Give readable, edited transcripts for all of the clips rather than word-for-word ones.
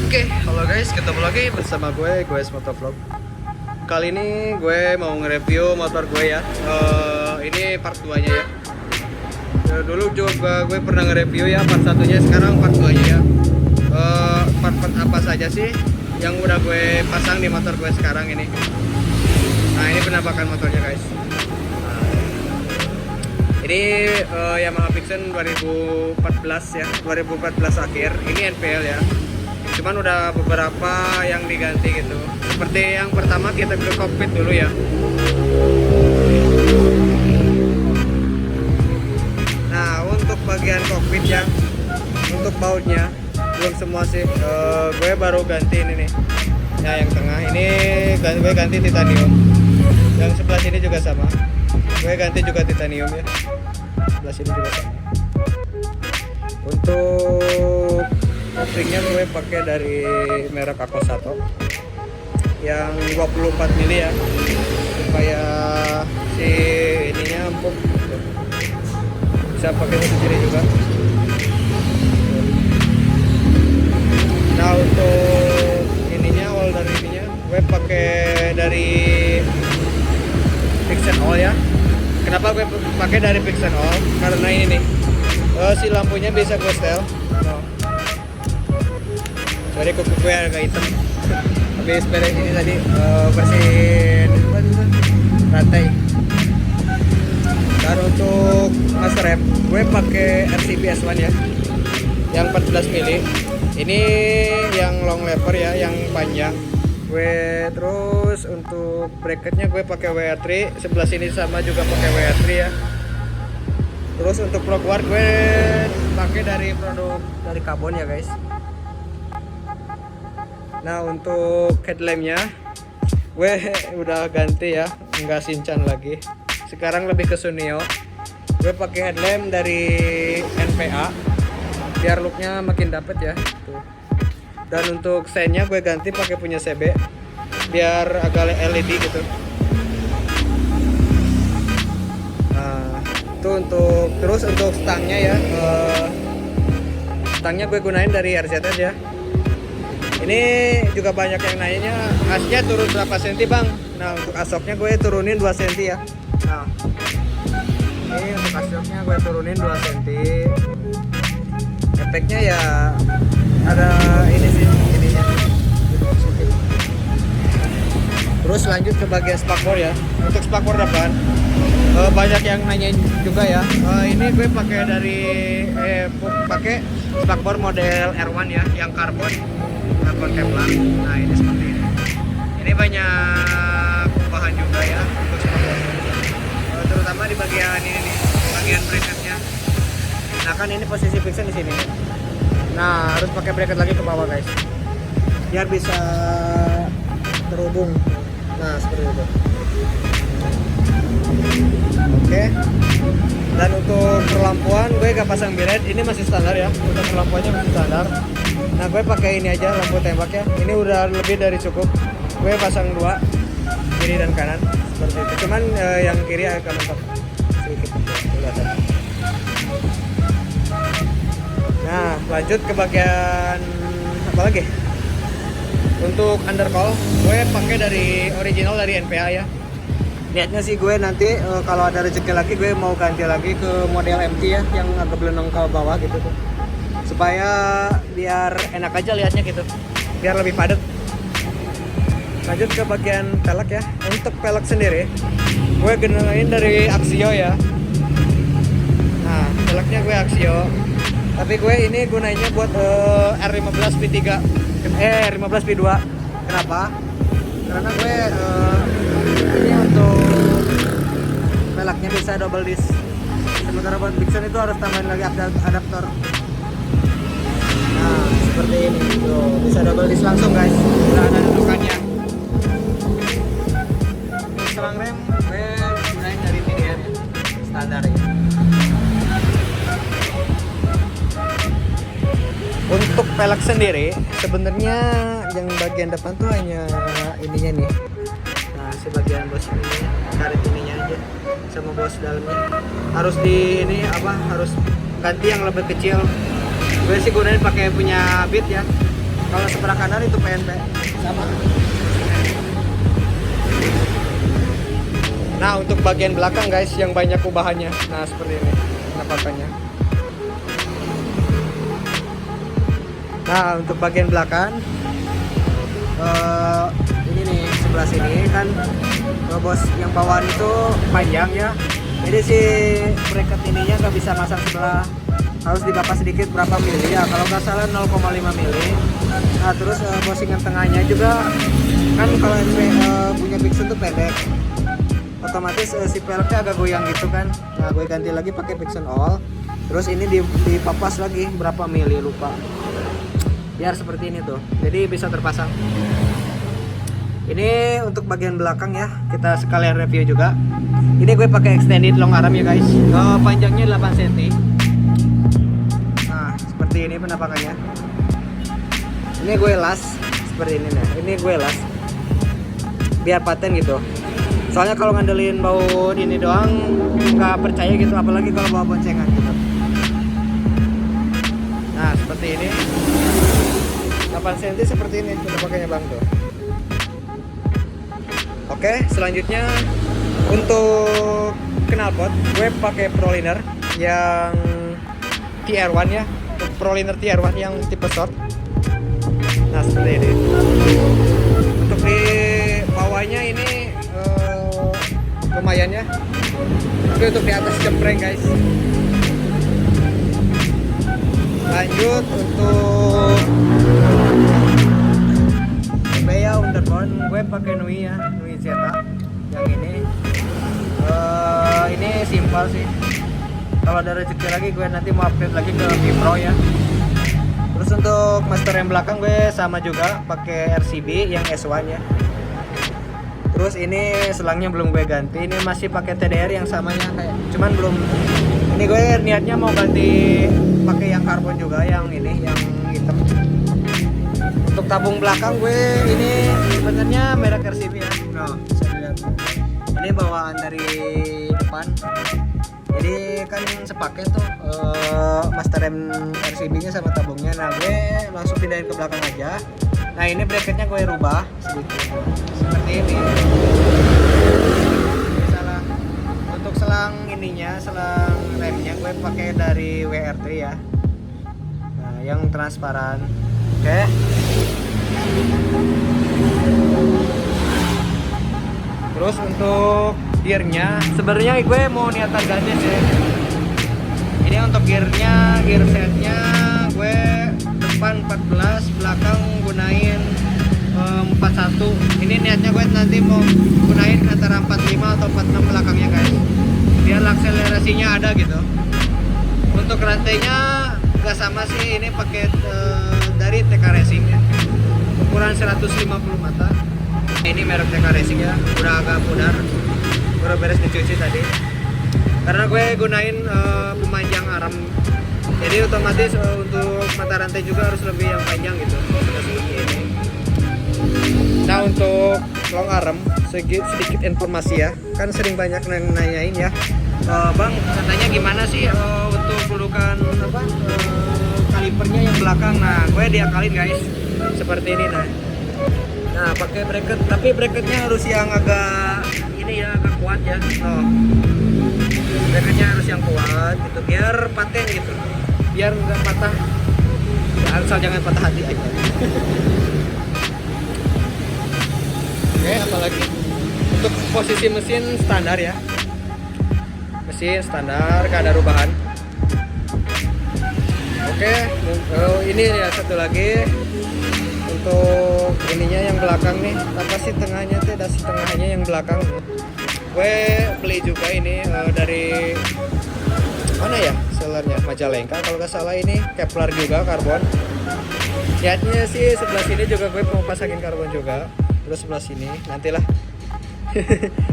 Oke, halo guys, ketemu lagi bersama gue Motovlog. Kali ini gue mau nge-review motor gue ya. Ini part 2 nya ya. Dulu juga gue pernah nge-review ya part 1-nya, sekarang part 2 nya ya. Part-part apa saja sih yang udah gue pasang di motor gue sekarang ini. Nah, ini penampakan motornya guys. Ini Yamaha Vixion 2014 ya, 2014 akhir. Ini NPL ya. Cuman udah beberapa yang diganti gitu. Seperti yang pertama kita ke kokpit dulu ya. Nah, untuk bagian kokpit ya, untuk bautnya belum semua sih. Gue baru ganti ini nih. Nah, yang tengah ini gue ganti titanium. Yang sebelah sini juga sama. Gue ganti juga titanium ya. Sebelah sini juga sama. Untuk kopling-nya gue pakai dari merek Akosato yang 24 mili ya, supaya si ininya empuk, bisa pakai mesin sendiri juga. Nah, untuk ininya, awal dari ininya gue pakai dari Vixion All ya. Kenapa gue pakai dari Vixion All? Karena ini nih, si lampunya bisa gue setel. Sorry, kuku gue agak hitam. Habis beres ini tadi bersihin rantai. Dan untuk master rem gue pakai RCB S1 ya, yang 14 mili. Ini yang long lever ya, yang panjang. Gue terus untuk bracketnya gue pakai WR3. Sebelah sini sama juga pakai WR3 ya. Terus untuk plug guard gue pakai dari produk dari karbon ya guys. Nah, untuk headlampnya gue udah ganti ya, nggak Shinchan lagi. Sekarang lebih ke Sunio. Gue pakai headlamp dari NPA biar looknya makin dapet ya. Tuh. Dan untuk sennya gue ganti pakai punya CB biar agak LED gitu. Nah, itu terus untuk stangnya ya. Stangnya gue gunain dari RZS ya. Ini juga banyak yang nanya, asnya turun berapa senti bang? Nah, untuk asoknya gue turunin 2 senti ya. Nah, ini untuk asoknya gue turunin 2 senti. Efeknya ya ada ini sih, ininya. Terus lanjut ke bagian spakbor ya. Untuk spakbor depan banyak yang nanya juga ya. Ini gue pakai pakai spakbor model R1 ya, yang karbon Kevlar. Nah, ini seperti ini. Ini banyak bahan juga ya untuk spakbor. Terutama di bagian ini nih, bagian bracketnya. Nah, kan ini posisi Vixion di sini. Nah, harus pakai bracket lagi ke bawah guys, biar bisa terhubung. Nah, seperti itu. Oke. Dan untuk perlampuan gue gak pasang biret, ini masih standar ya. Untuk perlampuannya masih standar. Nah, gue pakai ini aja, lampu tembak ya. Ini udah lebih dari cukup. Gue pasang 2, kiri dan kanan seperti itu. Cuman yang kiri agak mentok sedikit. Nah, lanjut ke bagian apa lagi? Untuk undercowl, gue pakai dari original dari NPA ya. Niatnya sih gue nanti kalau ada rezeki lagi gue mau ganti lagi ke model MT ya, yang agak belenong ke bawah gitu tuh, supaya biar enak aja lihatnya gitu, biar lebih padat. Lanjut ke bagian pelek ya. Untuk pelek sendiri gue gunain dari Axio ya. Nah, peleknya gue Axio, tapi gue ini gunainnya buat R15 V3 R15 V2. Kenapa? Karena gue ini untuk peleknya bisa double disc, sementara buat Vixion itu harus tambahin lagi adaptor. Nah, seperti ini tuh, bisa double disc langsung guys, udah ada dudukannya. Selang rem gue gunain dari TDR ya, standar ya. Untuk pelek sendiri sebenarnya yang bagian depan tuh hanya ininya nih. Nah, sebagian bos ini, karet ininya aja sama bos dalamnya harus di ini harus ganti yang lebih kecil. Gue sih gunain pakai punya Beat ya. Kalau sebelah kanan itu PNP sama. Nah untuk bagian belakang guys yang banyak ubahannya, nah seperti ini penampakannya. Nah untuk bagian belakang ini nih sebelah sini kan bos yang bawaan itu panjang ya. Jadi si bracket ininya nggak bisa masang sebelah, harus dibapas sedikit berapa mili ya, kalau nggak salah 0,5 mili. Nah terus bosing yang tengahnya juga kan kalau punya Bigsun tuh pendek, otomatis si peleknya agak goyang gitu kan. Nah gue ganti lagi pakai Bigsun All, terus ini dipapas lagi berapa mili lupa, biar seperti ini tuh, jadi bisa terpasang. Ini untuk bagian belakang ya, kita sekalian review juga. Ini gue pakai extended long arm ya guys, panjangnya 8 cm. Nah seperti ini penampakannya. Ini gue las seperti ini nih, ini gue las biar paten gitu. Soalnya kalau ngandelin baut ini doang nggak percaya gitu, apalagi kalau bawa boncengan gitu. Nah seperti ini 8 cm seperti ini penampakannya bang tuh. Oke, selanjutnya untuk knalpot gue pakai Proliner yang TR1 ya, Proliner TR1 yang tipe short. Nah seperti ini. Untuk di bawahnya ini lumayan ya, tapi untuk di atas jempreng guys. Lanjut untuk ya underbone gue pakai Nui ya, Nui Zeta yang ini. Ini simpel sih, kalau ada rezeki lagi gue nanti mau upgrade lagi ke Vipro ya. Terus untuk master yang belakang gue sama juga pakai RCB yang S1 ya. Terus ini selangnya belum gue ganti, ini masih pakai TDR yang samanya kayak, cuman belum, ini gue niatnya mau ganti pakai yang karbon juga, yang ini yang hitam. Untuk tabung belakang gue ini sebenarnya merek RCB ya. Nah, bisa dilihat. Ini bawaan dari depan. Jadi kan sepaket tuh master rem RCB-nya sama tabungnya. Nah, gue langsung pindahin ke belakang aja. Nah, ini bracketnya gue rubah sedikit. Seperti ini. Salah. Untuk selang ininya, selang remnya gue pakai dari WR3 ya. Nah, yang transparan. Oke. Terus untuk gearnya sebenarnya gue mau niatan ganti sih. Ini untuk gearnya, gear setnya gue depan 14, belakang gunain 41. Ini niatnya gue nanti mau gunain antara 45 atau 46 belakangnya guys, biar akselerasinya ada gitu. Untuk rantainya nggak sama sih, ini pakai dari TK Racing ya, ukuran 150 mata. Ini merek TK Racing ya, udah agak pudar, udah beres dicuci tadi. Karena gue gunain pemanjang arm, jadi otomatis untuk mata rantai juga harus lebih yang panjang gitu. Ini. Nah untuk long arm sedikit informasi ya, kan sering banyak nanyain ya, bang katanya gimana sih untuk kedudukan apa kalipernya yang belakang. Nah gue diakalin guys seperti ini. Nah pakai bracket, tapi bracketnya harus yang agak ini ya, agak kuat ya. Bracketnya harus yang kuat gitu biar paten gitu, biar nggak patah ya, asal jangan patah hati aja. Oke, apalagi untuk posisi mesin standar ya, mesin standar, gak ada rubahan. Oke, ini ya satu lagi untuk ininya yang belakang nih, apa sih tengahnya tuh, dasi tengahnya yang belakang. Gue beli juga ini dari mana ya sellernya, Majalengka kalau nggak salah. Ini Kevlar juga karbon. Niatnya sih sebelah sini juga gue mau pasangin karbon juga, terus sebelah sini nantilah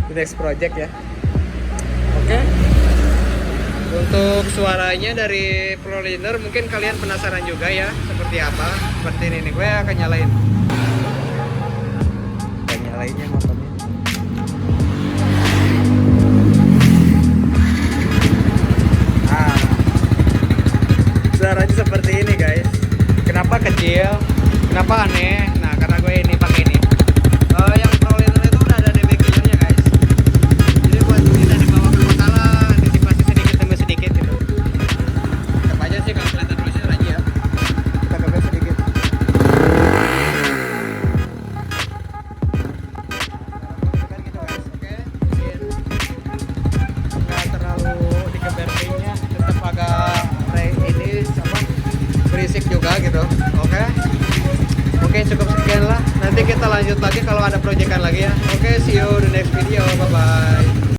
di next project ya. Oke. Untuk suaranya dari Proliner mungkin kalian penasaran juga ya seperti apa. Seperti ini nih, gue akan nyalain. Dan nyalainnya motornya. Suaranya seperti ini guys. Kenapa kecil? Kenapa kenapa aneh? Nah, karena gue ini pakai ini. Yang prowler itu udah ada DB killernya guys. Jadi buat kita di bawah bermasalah, antisipasi sedikit demi sedikit gitu. Tetap aja sih kalau kelihatan terusnya lagi ya. Kita coba sedikit. Kan gitu guys, oke. Nggak terlalu dikeber ringnya, tetap agak ini apa berisik juga gitu. Oke, cukup sekian lah. Nanti kita lanjut lagi kalau ada proyekan lagi ya. Oke, see you the next video. Bye bye.